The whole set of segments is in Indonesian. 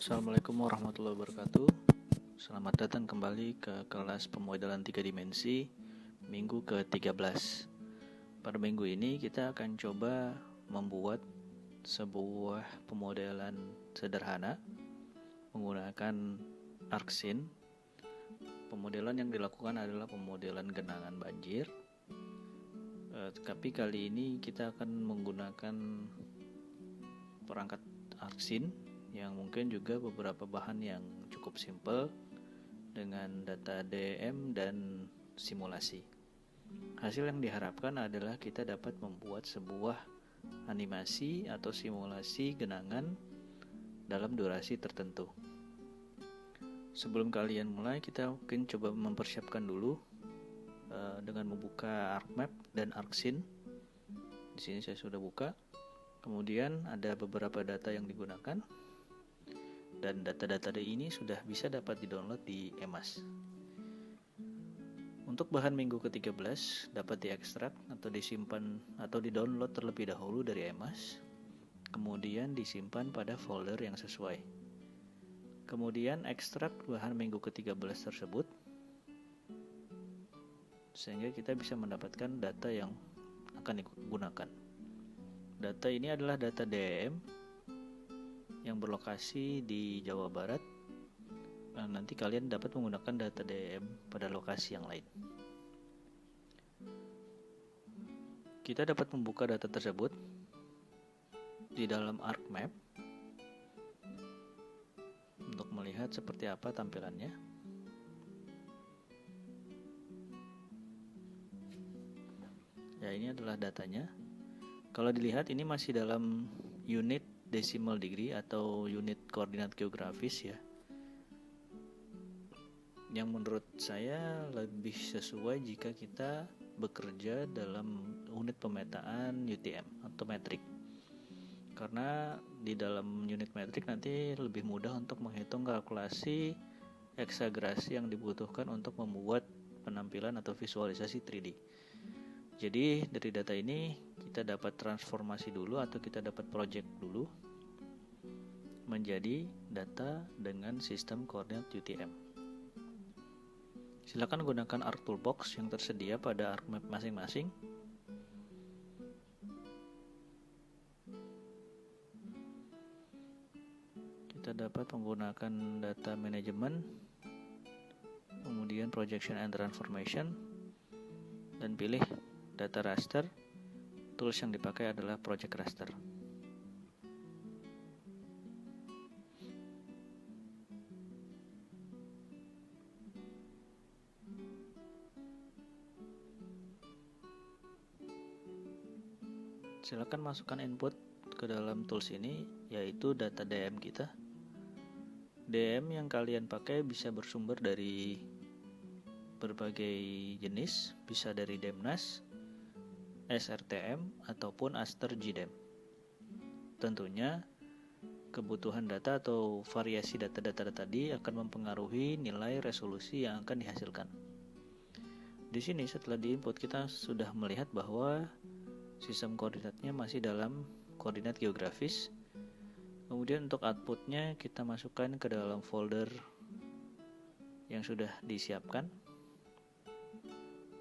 Assalamualaikum warahmatullahi wabarakatuh. Selamat datang kembali ke kelas pemodelan 3 dimensi minggu ke-13. Pada minggu ini kita akan coba membuat sebuah pemodelan sederhana menggunakan ArcScene. Pemodelan yang dilakukan adalah pemodelan genangan banjir. Tapi kali ini kita akan menggunakan perangkat ArcScene yang mungkin juga beberapa bahan yang cukup simpel dengan data DEM dan simulasi. Hasil yang diharapkan adalah kita dapat membuat sebuah animasi atau simulasi genangan dalam durasi tertentu. Sebelum kalian mulai, kita mungkin coba mempersiapkan dulu dengan membuka ArcMap dan ArcScene. Di sini saya sudah buka. Kemudian ada beberapa data yang digunakan. Dan data-data ini sudah bisa dapat di-download di EMAS. Untuk bahan minggu ke-13 dapat diekstrak atau disimpan atau di-download terlebih dahulu dari EMAS. Kemudian disimpan pada folder yang sesuai. Kemudian ekstrak bahan minggu ke-13 tersebut sehingga kita bisa mendapatkan data yang akan digunakan. Data ini adalah data DEM yang berlokasi di Jawa Barat. Nanti kalian dapat menggunakan data DEM pada lokasi yang lain. Kita dapat membuka data tersebut di dalam ArcMap untuk melihat seperti apa tampilannya. Ya, ini adalah datanya. Kalau dilihat ini masih dalam unit decimal degree atau unit koordinat geografis ya, yang menurut saya lebih sesuai jika kita bekerja dalam unit pemetaan UTM atau metrik, karena di dalam unit metrik nanti lebih mudah untuk menghitung kalkulasi eksagerasi yang dibutuhkan untuk membuat penampilan atau visualisasi 3D. Jadi dari data ini kita dapat transformasi dulu atau kita dapat project dulu menjadi data dengan sistem koordinat UTM. Silakan gunakan ArcToolbox yang tersedia pada ArcMap masing-masing. Kita dapat menggunakan data management, kemudian projection and transformation, dan pilih data raster. Tools yang dipakai adalah project raster. Silakan masukkan input ke dalam tools ini, yaitu data DEM kita. DEM yang kalian pakai bisa bersumber dari berbagai jenis, bisa dari DEMNAS, SRTM, ataupun Aster GDEM. Tentunya kebutuhan data atau variasi data-data tadi akan mempengaruhi nilai resolusi yang akan dihasilkan. Di sini setelah diinput kita sudah melihat bahwa sistem koordinatnya masih dalam koordinat geografis. Kemudian untuk outputnya kita masukkan ke dalam folder yang sudah disiapkan.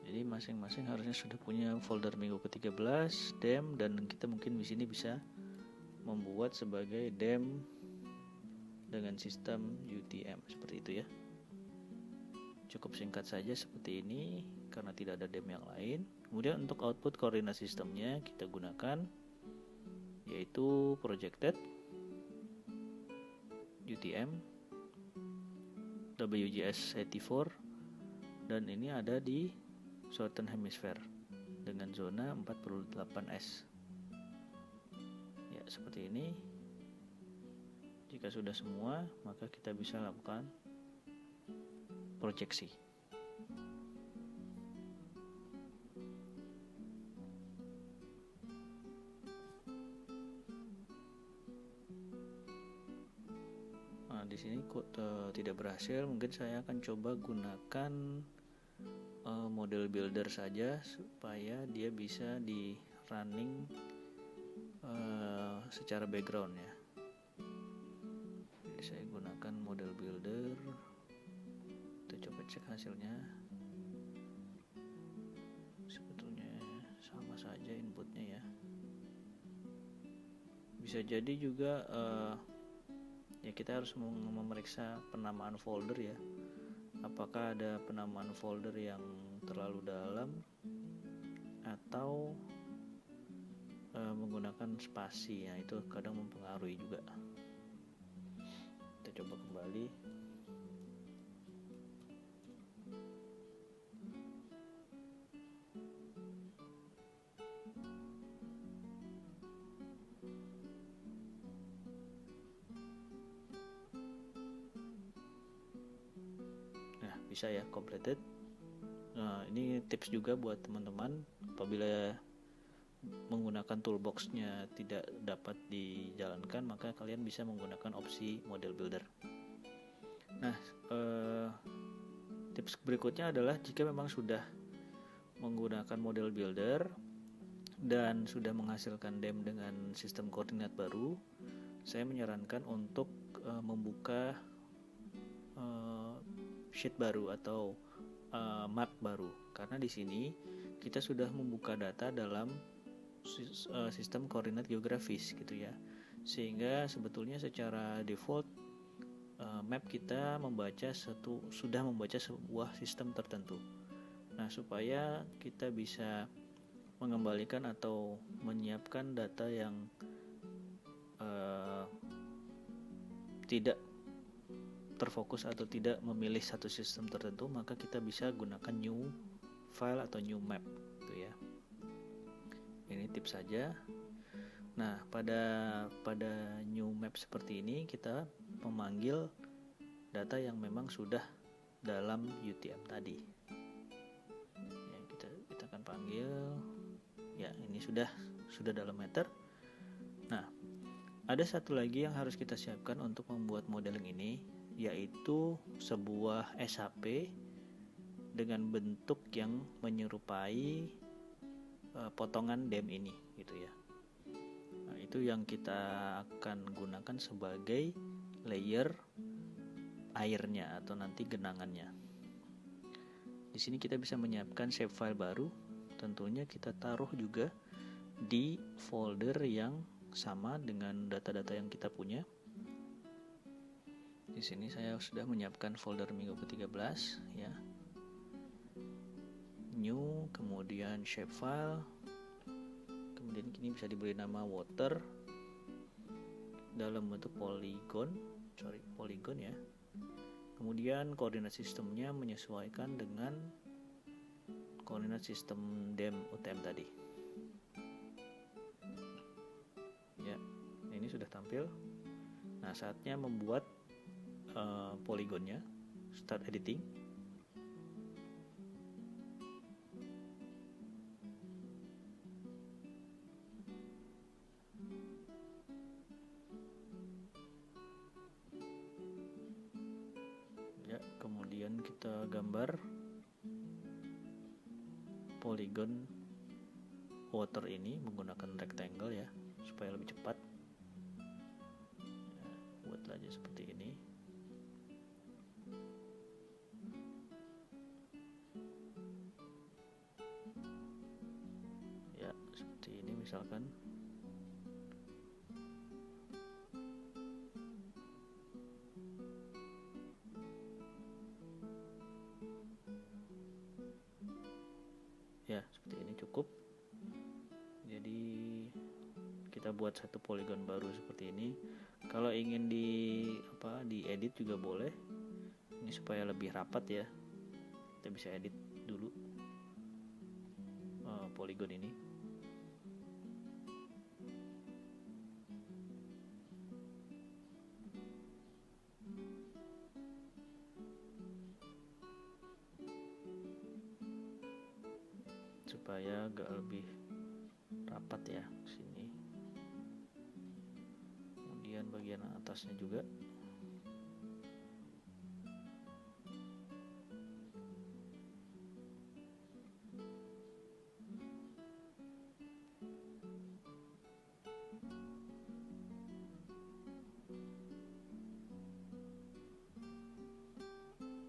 Jadi masing-masing harusnya sudah punya folder minggu ke-13 DEM, dan kita mungkin di sini bisa membuat sebagai DEM dengan sistem UTM seperti itu ya. Cukup singkat saja seperti ini karena tidak ada DEM yang lain. Kemudian untuk output koordinat sistemnya kita gunakan yaitu projected UTM WGS 84, dan ini ada di Southern Hemisphere dengan zona 48S. Ya, seperti ini. Jika sudah semua, maka kita bisa lakukan proyeksi. Nah, di sini tidak berhasil. Mungkin saya akan coba gunakan model builder saja supaya dia bisa di running secara background ya. Jadi saya gunakan hasilnya. Sebetulnya sama saja inputnya ya. Bisa jadi juga ya kita harus memeriksa penamaan folder ya. Apakah ada penamaan folder yang terlalu dalam atau menggunakan spasi ya, itu kadang mempengaruhi juga. Kita coba kembali. Nah, bisa ya, completed. Nah, ini tips juga buat teman-teman apabila menggunakan toolbox-nya tidak dapat dijalankan, maka kalian bisa menggunakan opsi model builder. Nah, tips berikutnya adalah jika memang sudah menggunakan model builder dan sudah menghasilkan DEM dengan sistem koordinat baru, saya menyarankan untuk membuka sheet baru atau map baru, karena di sini kita sudah membuka data dalam sistem koordinat geografis gitu ya, sehingga sebetulnya secara default map kita sudah membaca sebuah sistem tertentu. Nah, supaya kita bisa mengembalikan atau menyiapkan data yang tidak terfokus atau tidak memilih satu sistem tertentu, maka kita bisa gunakan new file atau new map gitu ya. Ini tips saja. Nah, pada new map seperti ini kita memanggil data yang memang sudah dalam UTM tadi. Ya, kita akan panggil. Ya, ini sudah dalam meter. Nah, ada satu lagi yang harus kita siapkan untuk membuat modeling ini, yaitu sebuah SHP dengan bentuk yang menyerupai potongan DEM ini gitu ya. Nah, itu yang kita akan gunakan sebagai layer airnya atau nanti genangannya. Di sini kita bisa menyiapkan shapefile baru. Tentunya kita taruh juga di folder yang sama dengan data-data yang kita punya. Di sini saya sudah menyiapkan folder minggu ke-13 ya. New, kemudian shapefile. Kemudian ini bisa diberi nama water dalam bentuk polygon ya. Kemudian koordinat sistemnya menyesuaikan dengan koordinat sistem DEM UTM tadi. Ya, ini sudah tampil. Nah, saatnya membuat poligonnya. Start editing. Ya, kemudian kita gambar poligon water ini menggunakan rectangle ya, supaya lebih cepat. Ya, buat aja seperti ini. Ya, seperti ini misalkan. Ya, seperti ini cukup. Jadi kita buat satu poligon baru seperti ini. Kalau ingin diedit juga boleh. Ini supaya lebih rapat ya. Kita bisa edit dulu poligon ini. Supaya agak lebih rapat ya sini. Kemudian bagian atasnya juga.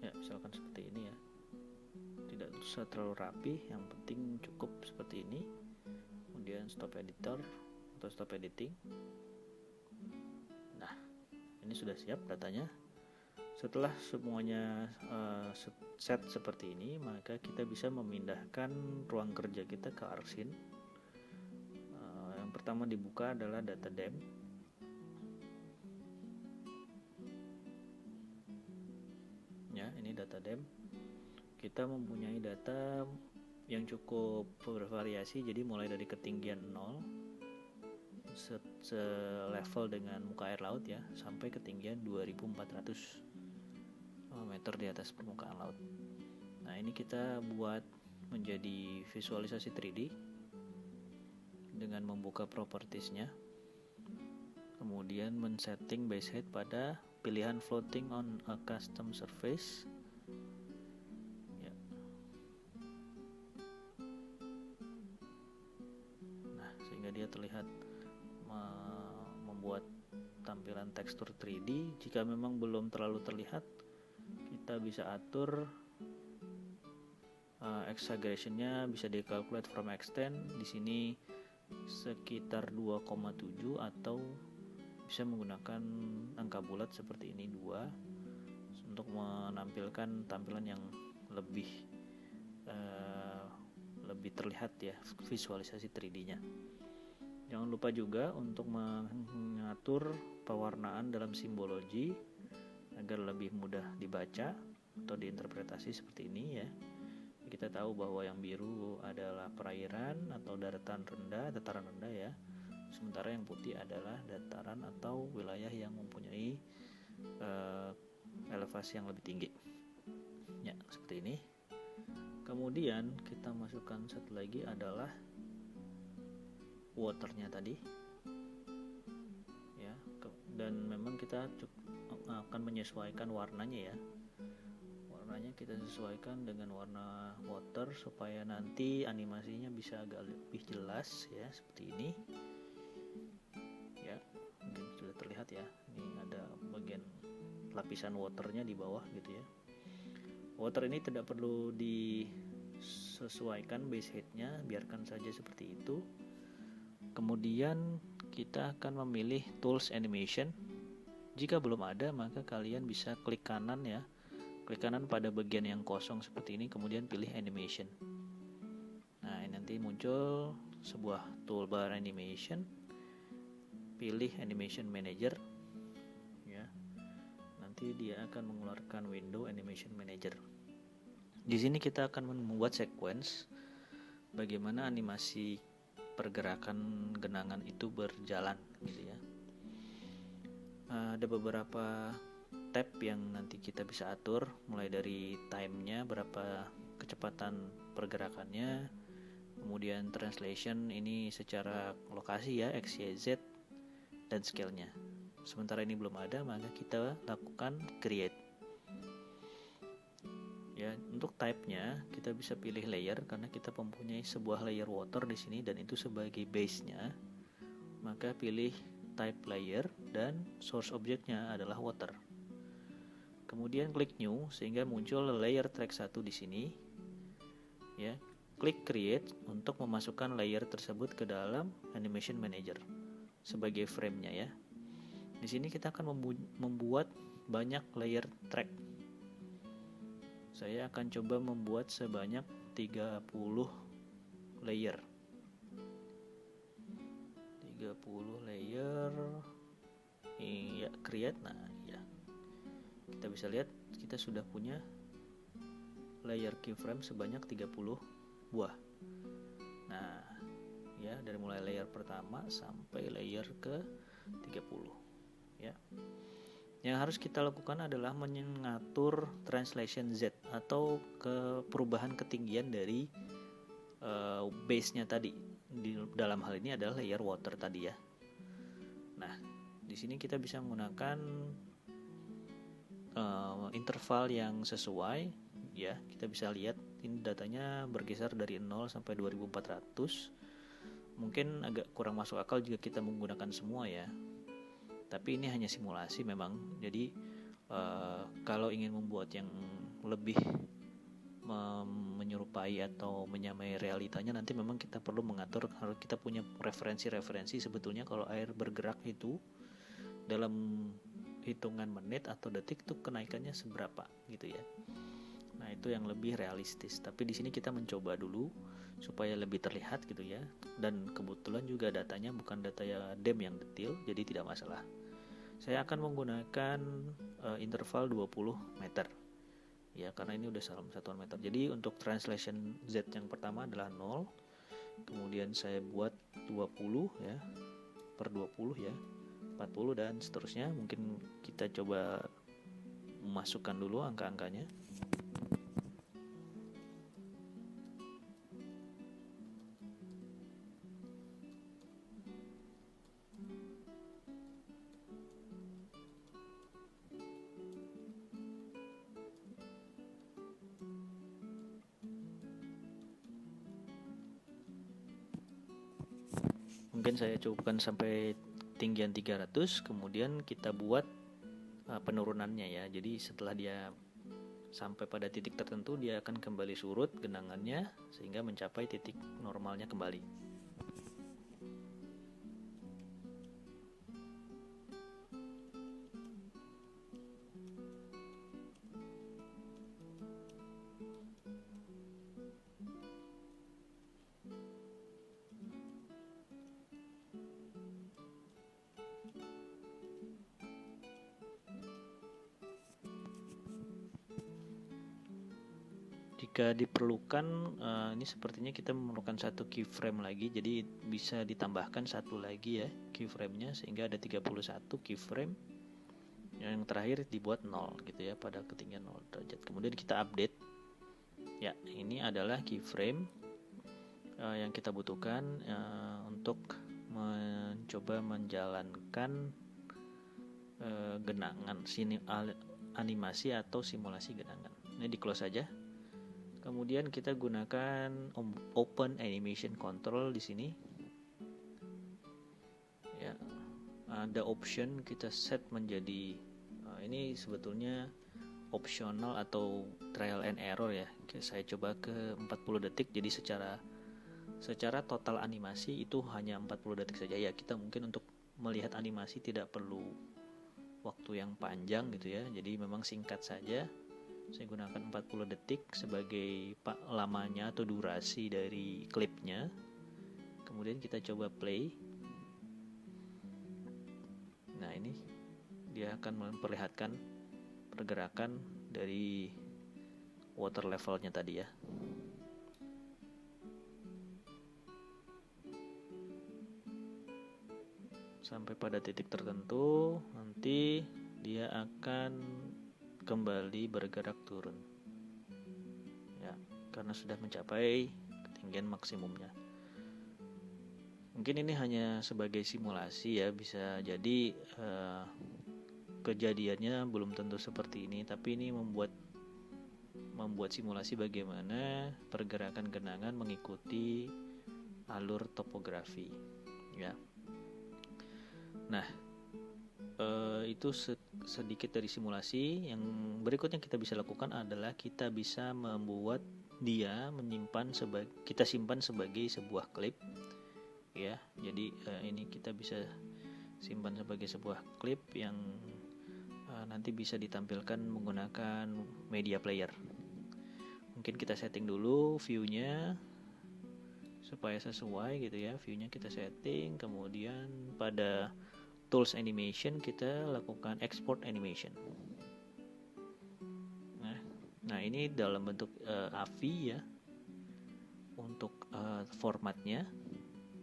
Ya, misalkan seperti ini ya. usah terlalu rapi, yang penting cukup seperti ini. Kemudian stop editor atau stop editing. Nah, ini sudah siap datanya. Setelah semuanya set seperti ini, maka kita bisa memindahkan ruang kerja kita ke Arcsyn. Yang pertama dibuka adalah DataDemp. Ya, ini DataDemp. Kita mempunyai data yang cukup bervariasi, jadi mulai dari ketinggian 0 selevel dengan muka air laut ya, sampai ketinggian 2400 meter di atas permukaan laut. Nah, ini kita buat menjadi visualisasi 3D dengan membuka propertiesnya, kemudian men-setting base height pada pilihan floating on a custom surface. Ya. Nah, sehingga dia terlihat membuat tampilan tekstur 3D. Jika memang belum terlalu terlihat, kita bisa atur exaggeration-nya, bisa di-calculate from extent. Di sini sekitar 2,7 atau bisa menggunakan angka bulat seperti ini 2 untuk menampilkan tampilan yang lebih terlihat ya, visualisasi 3D-nya. Jangan lupa juga untuk mengatur pewarnaan dalam simbologi agar lebih mudah dibaca atau diinterpretasi seperti ini ya. Kita tahu bahwa yang biru adalah perairan atau dataran rendah ya. Sementara yang putih adalah dataran atau wilayah yang mempunyai elevasi yang lebih tinggi. Ya, seperti ini. Kemudian kita masukkan satu lagi adalah waternya tadi. Ya, dan memang kita akan menyesuaikan warnanya ya. Warnanya kita sesuaikan dengan warna water supaya nanti animasinya bisa agak lebih jelas ya, seperti ini. Ya, mungkin sudah terlihat ya. Ini ada bagian lapisan waternya di bawah gitu ya. Water ini tidak perlu disesuaikan base height-nya, biarkan saja seperti itu. Kemudian kita akan memilih tools animation. Jika belum ada, maka kalian bisa klik kanan ya. Klik kanan pada bagian yang kosong seperti ini, kemudian pilih animation. Nah, ini nanti muncul sebuah toolbar animation. Pilih animation manager. Ya. Nanti dia akan mengeluarkan window animation manager. Di sini kita akan membuat sequence bagaimana animasi pergerakan genangan itu berjalan gitu ya. Ada beberapa tab yang nanti kita bisa atur, mulai dari time-nya, berapa kecepatan pergerakannya, kemudian translation ini secara lokasi ya, X, Y, Z, dan scale-nya. Sementara ini belum ada, maka kita lakukan create. Ya, untuk type-nya kita bisa pilih layer karena kita mempunyai sebuah layer water di sini dan itu sebagai base-nya. Maka pilih type layer dan source objeknya adalah water. Kemudian klik new sehingga muncul layer track 1 di sini. Ya, klik create untuk memasukkan layer tersebut ke dalam animation manager sebagai frame-nya ya. Di sini kita akan membuat banyak layer track. Saya akan coba membuat sebanyak 30 layer. 30 layer. Iya, create. Nah, ya. Kita bisa lihat kita sudah punya layer keyframe sebanyak 30 buah. Nah, ya, dari mulai layer pertama sampai layer ke 30 ya. Yang harus kita lakukan adalah mengatur translation Z atau perubahan ketinggian dari base-nya tadi. Dalam hal ini adalah layer water tadi ya. Nah, di sini kita bisa menggunakan interval yang sesuai ya. Kita bisa lihat ini datanya berkisar dari 0 sampai 2400. Mungkin agak kurang masuk akal jika kita menggunakan semua ya. Tapi ini hanya simulasi memang. Jadi kalau ingin membuat yang lebih menyerupai atau menyamai realitanya, nanti memang kita perlu mengatur, harus kita punya referensi sebetulnya kalau air bergerak itu dalam hitungan menit atau detik tuh kenaikannya seberapa gitu ya. Nah, itu yang lebih realistis. Tapi di sini kita mencoba dulu supaya lebih terlihat gitu ya. Dan kebetulan juga datanya bukan data DEM yang detail, jadi tidak masalah. Saya akan menggunakan interval 20 meter. Ya, karena ini udah dalam satuan meter. Jadi untuk translation Z yang pertama adalah 0. Kemudian saya buat 20 ya, per 20 ya, 40 dan seterusnya. Mungkin kita coba masukkan dulu angka-angkanya. Mungkin saya cukupkan sampai tinggian 300, kemudian kita buat penurunannya ya. Jadi setelah dia sampai pada titik tertentu, dia akan kembali surut genangannya sehingga mencapai titik normalnya kembali. Jika diperlukan, ini sepertinya kita memerlukan satu keyframe lagi, jadi bisa ditambahkan satu lagi ya keyframe-nya sehingga ada 31 keyframe. Yang terakhir dibuat 0 gitu ya pada ketinggian 0 derajat. Kemudian kita update. Ya, ini adalah keyframe yang kita butuhkan untuk mencoba menjalankan genangan animasi atau simulasi genangan. Ini di close saja. Kemudian kita gunakan Open Animation Control di sini. Ya, ada option kita set menjadi ini sebetulnya opsional atau trial and error ya. Saya coba ke 40 detik. Jadi secara total animasi itu hanya 40 detik saja ya. Kita mungkin untuk melihat animasi tidak perlu waktu yang panjang gitu ya. Jadi memang singkat saja. Saya gunakan 40 detik sebagai lamanya atau durasi dari klipnya. Kemudian kita coba play. Nah, ini dia akan memperlihatkan pergerakan dari water levelnya tadi ya. Sampai pada titik tertentu, nanti dia akan kembali bergerak turun ya, karena sudah mencapai ketinggian maksimumnya. Mungkin ini hanya sebagai simulasi ya, bisa jadi kejadiannya belum tentu seperti ini, tapi ini membuat simulasi bagaimana pergerakan genangan mengikuti alur topografi ya. Nah, itu sedikit dari simulasi. Yang berikutnya kita bisa lakukan adalah kita bisa membuat dia kita simpan sebagai sebuah klip ya. Jadi ini kita bisa simpan sebagai sebuah klip yang nanti bisa ditampilkan menggunakan media player. Mungkin kita setting dulu view-nya supaya sesuai gitu ya. View-nya kita setting, kemudian pada Tools Animation kita lakukan Export Animation. Nah ini dalam bentuk AVI ya untuk formatnya.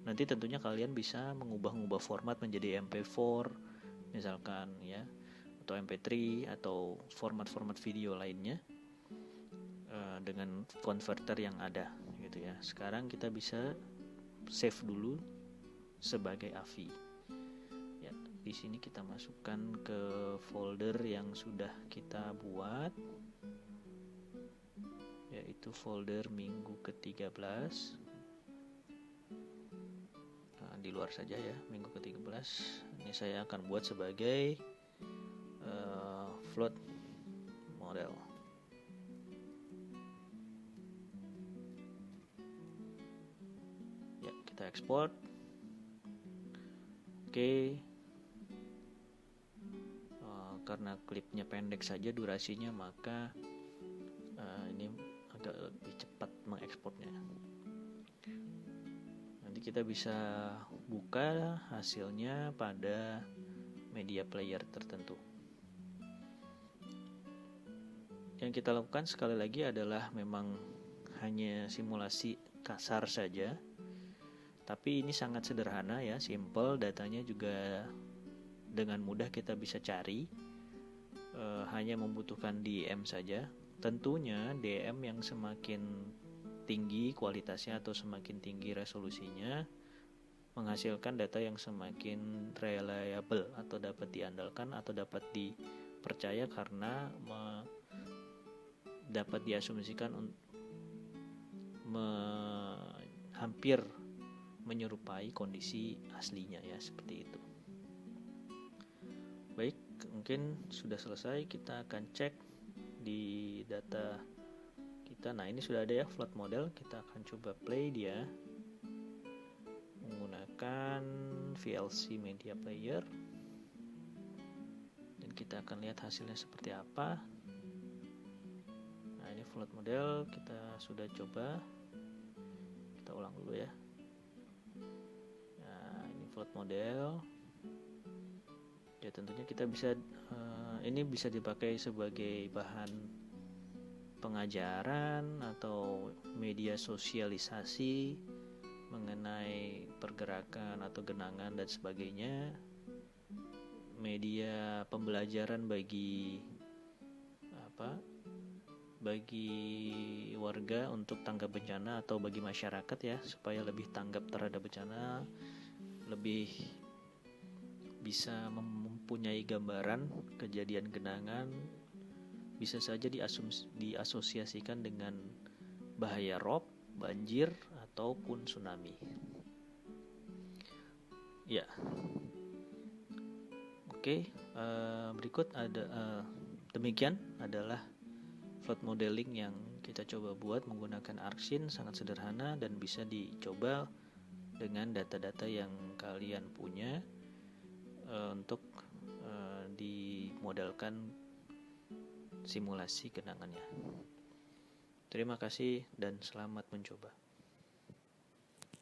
Nanti tentunya kalian bisa mengubah format menjadi MP4 misalkan ya, atau MP3 atau format-format video lainnya dengan converter yang ada gitu ya. Sekarang kita bisa save dulu sebagai AVI. Di sini kita masukkan ke folder yang sudah kita buat, yaitu folder minggu ke-13. Di luar saja ya, minggu ke-13. Ini saya akan buat sebagai float model. ekspor. Oke. Karena klipnya pendek saja durasinya, maka ini agak lebih cepat mengekspornya. Nanti kita bisa buka hasilnya pada media player tertentu. Yang kita lakukan sekali lagi adalah memang hanya simulasi kasar saja, tapi ini sangat sederhana ya, simple, datanya juga dengan mudah kita bisa cari, hanya membutuhkan DM saja. Tentunya DM yang semakin tinggi kualitasnya atau semakin tinggi resolusinya menghasilkan data yang semakin reliable atau dapat diandalkan atau dapat dipercaya karena dapat diasumsikan hampir menyerupai kondisi aslinya ya, seperti itu. Baik, mungkin sudah selesai. Kita akan cek di data kita. Nah, ini sudah ada ya float model. Kita akan coba play dia menggunakan VLC Media Player, dan kita akan lihat hasilnya seperti apa. Nah, ini float model kita sudah coba. Kita ulang dulu ya. Nah, ini float model. Ya, tentunya kita bisa ini bisa dipakai sebagai bahan pengajaran atau media sosialisasi mengenai pergerakan atau genangan dan sebagainya, media pembelajaran bagi warga untuk tanggap bencana atau bagi masyarakat ya, supaya lebih tanggap terhadap bencana, lebih bisa mempunyai gambaran kejadian genangan, bisa saja diasosiasikan dengan bahaya rob, banjir, ataupun tsunami. Ya, oke. Berikut demikian adalah float modeling yang kita coba buat menggunakan ArcScene. Sangat sederhana dan bisa dicoba dengan data-data yang kalian punya untuk dimodelkan simulasi genangannya. Terima kasih dan selamat mencoba.